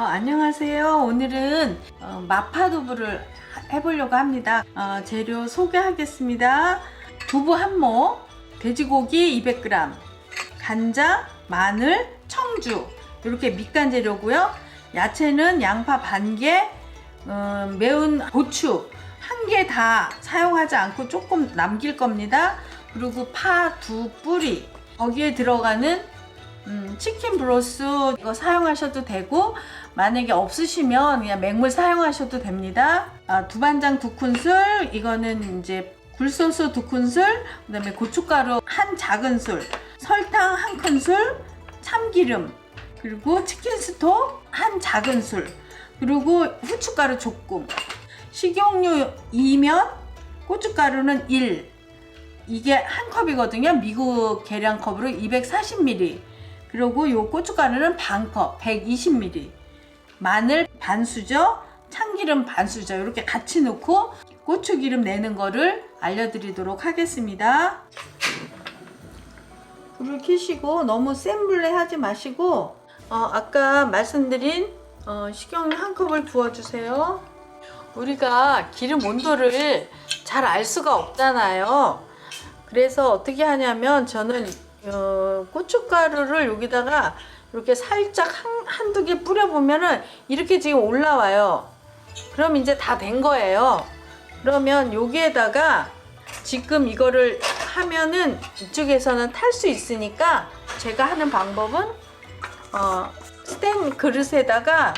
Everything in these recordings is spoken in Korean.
안녕하세요. 오늘은 마파두부를 해보려고 합니다. 재료 소개하겠습니다. 두부 1모, 돼지고기 200g, 간장, 마늘, 청주 이렇게 밑간 재료고요. 야채는 양파 반개, 매운 고추 1개 다 사용하지 않고 조금 남길 겁니다. 그리고 파 2뿌리, 거기에 들어가는 치킨 브로스 이거 사용하셔도 되고, 만약에 없으시면 그냥 맹물 사용하셔도 됩니다. 두반장 2큰술, 이거는 이제 굴소스 2큰술, 그 다음에 고춧가루 1 작은술, 설탕 1큰술, 참기름, 그리고 치킨 스톡 1 작은술, 그리고 후춧가루 조금, 식용유 2면, 고춧가루는 1, 이게 1컵이거든요. 미국 계량컵으로 240ml. 그리고 요 고춧가루는 반컵 120ml, 마늘 반수저, 참기름 반수저 이렇게 같이 넣고 고추기름 내는 거를 알려드리도록 하겠습니다. 불을 켜시고 너무 센 불에 하지 마시고 아까 말씀드린 식용유 1컵을 부어주세요. 우리가 기름 온도를 잘 알 수가 없잖아요. 그래서 어떻게 하냐면 저는 고춧가루를 여기다가 이렇게 살짝 한두 개 뿌려보면은 이렇게 지금 올라와요. 그럼 이제 다 된 거예요. 그러면 여기에다가 지금 이거를 하면은 이쪽에서는 탈 수 있으니까 제가 하는 방법은 스텐 그릇에다가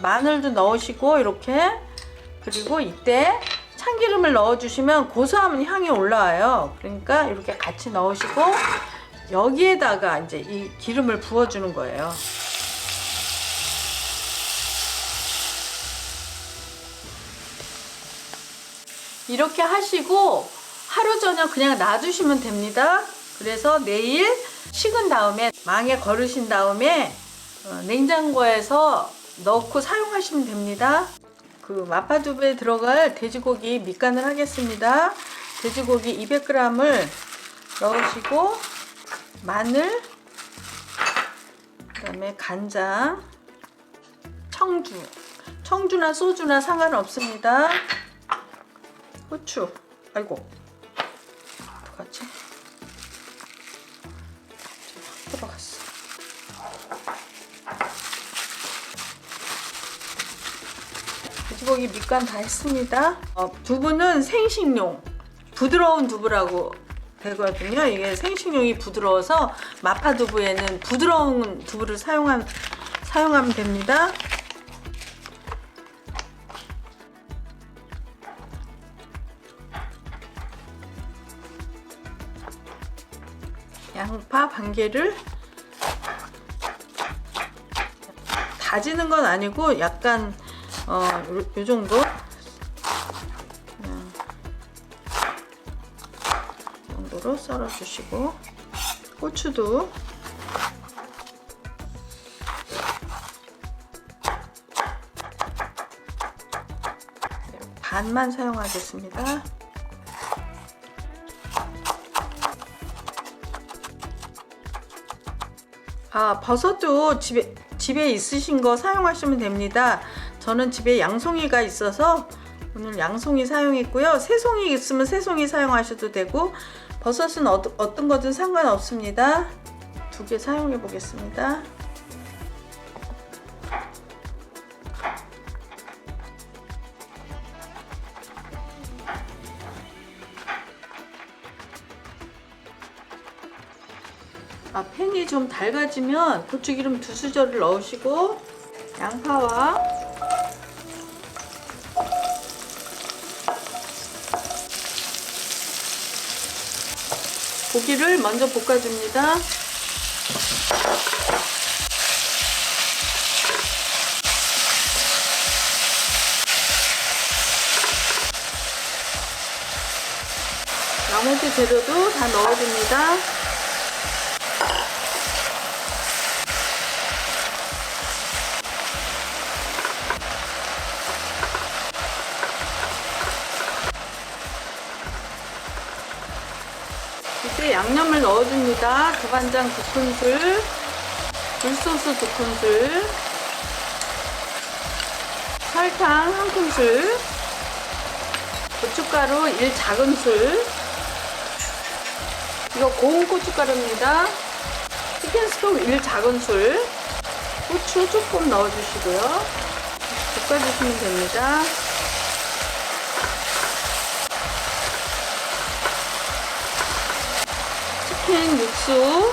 마늘도 넣으시고 이렇게, 그리고 이때 참기름을 넣어주시면 고소한 향이 올라와요. 그러니까 이렇게 같이 넣으시고 여기에다가 이제 이 기름을 부어주는 거예요. 이렇게 하시고 하루 저녁 그냥 놔두시면 됩니다. 그래서 내일 식은 다음에 망에 걸으신 다음에 냉장고에서 넣고 사용하시면 됩니다. 그 마파두부에 들어갈 돼지고기 밑간을 하겠습니다. 돼지고기 200g을 넣으시고 마늘, 그 다음에 간장, 청주나 소주나 상관없습니다. 후추, 아이고 어떡하지? 들어갔어. 돼지고기 밑간 다 했습니다. 두부는 생식용, 부드러운 두부라고 되거든요. 이게 생식용이 부드러워서 마파두부에는 부드러운 두부를 사용하면 됩니다. 양파 반개를 다지는 건 아니고 약간 요 정도 정도로 썰어 주시고, 고추도 반만 사용하겠습니다. 버섯도 집에 있으신 거 사용하시면 됩니다. 저는 집에 양송이가 있어서 오늘 양송이 사용했고요. 새송이 있으면 새송이 사용하셔도 되고, 버섯은 어떤 거든 상관없습니다. 2개 사용해 보겠습니다. 팬이 좀 달가지면 고추기름 2수저를 넣으시고 양파와 고기를 먼저 볶아줍니다. 나머지 재료도 다 넣어줍니다. 이제 양념을 넣어줍니다. 두반장 2큰술, 굴소스 2큰술, 설탕 1큰술, 고춧가루 1작은술, 이거 고운 고춧가루입니다. 치킨 스톡 1작은술, 후추 조금 넣어주시고요. 볶아주시면 됩니다. 치킨 육수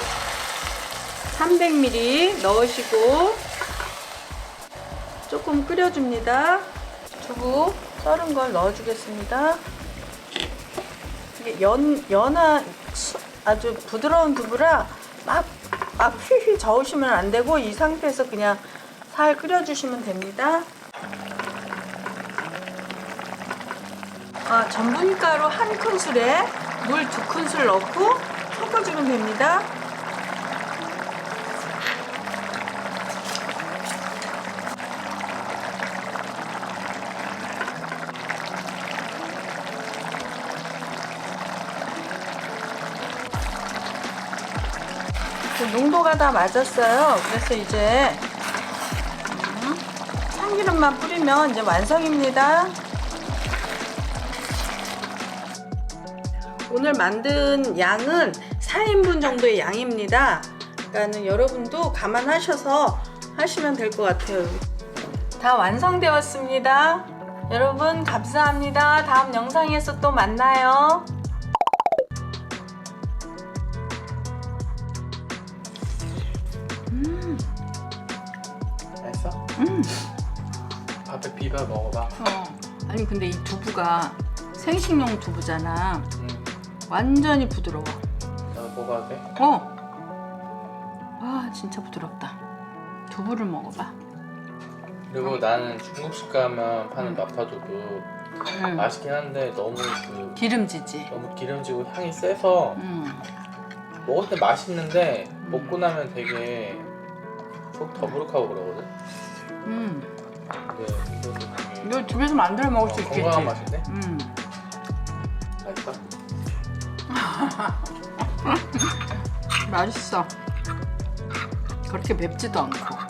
300ml 넣으시고 조금 끓여줍니다. 두부 썰은 걸 넣어주겠습니다. 이게 연한 아주 부드러운 두부라 막 휘휘 저으시면 안 되고 이 상태에서 그냥 살 끓여주시면 됩니다. 전분가루 1큰술에 물 2큰술 넣고 섞어주면 됩니다. 농도가 다 맞았어요. 그래서 이제 참기름만 뿌리면 이제 완성입니다. 오늘 만든 양은 4인분 정도의 양입니다. 그러니까 여러분도 감안하셔서 하시면 될 것 같아요. 다 완성되었습니다. 여러분 감사합니다. 다음 영상에서 또 만나요. 맛있어? 밥에 비벼 먹어봐. 아니 근데 이 두부가 생식용 두부잖아. 완전히 부드러워. 나 먹어도 돼? 와 진짜 부드럽다. 두부를 먹어봐. 그리고 나는 중국식 가면 파는 마파두부 맛있긴 한데 너무 기름지지. 너무 기름지고 향이 세서 먹을 때 맛있는데 먹고 나면 되게 속 더부룩하고 그러거든. 근데 이것도 되게 이거 집에서 만들어 먹을 수 있겠지. 건강한 맛인데? 맛있어? 맛있어. 그렇게 맵지도 않고.